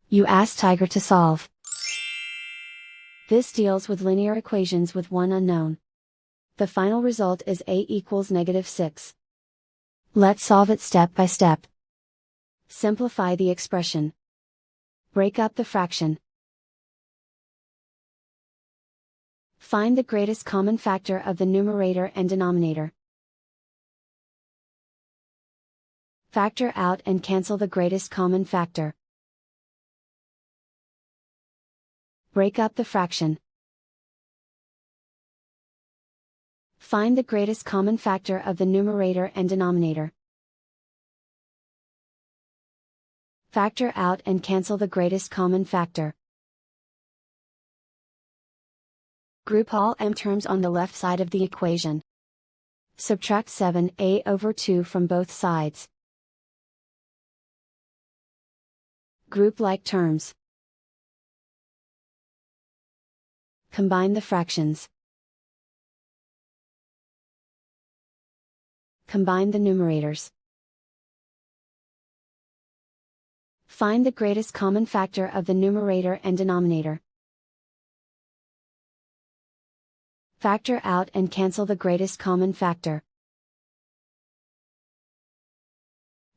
You ask Tiger to solve. This deals with linear equations with one unknown. The final result is a equals -6. Let's solve it step by step. Simplify the expression. Break up the fraction. Find the greatest common factor of the numerator and denominator. Factor out and cancel the greatest common factor. Break up the fraction. Find the greatest common factor of the numerator and denominator. Factor out and cancel the greatest common factor. Group all m terms on the left side of the equation. Subtract 7a over 2 from both sides. Group like terms. Combine the fractions. Combine the numerators. Find the greatest common factor of the numerator and denominator. Factor out and cancel the greatest common factor.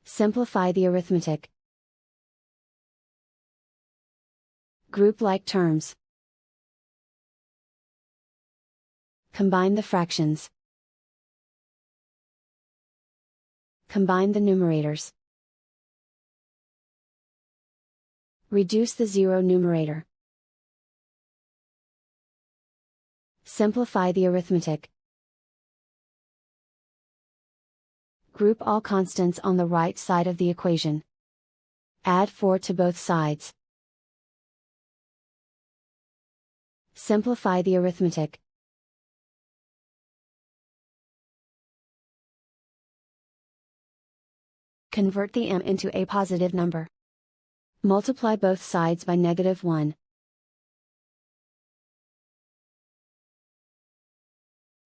Simplify the arithmetic. Group like terms. Combine the fractions. Combine the numerators. Reduce the zero numerator. Simplify the arithmetic. Group all constants on the right side of the equation. Add 4 to both sides. Simplify the arithmetic. Convert the m into a positive number. Multiply both sides by -1.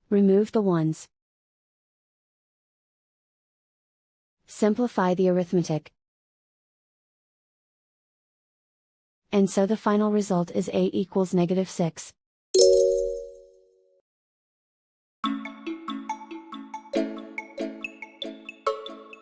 Remove the ones. Simplify the arithmetic. And so the final result is a equals -6.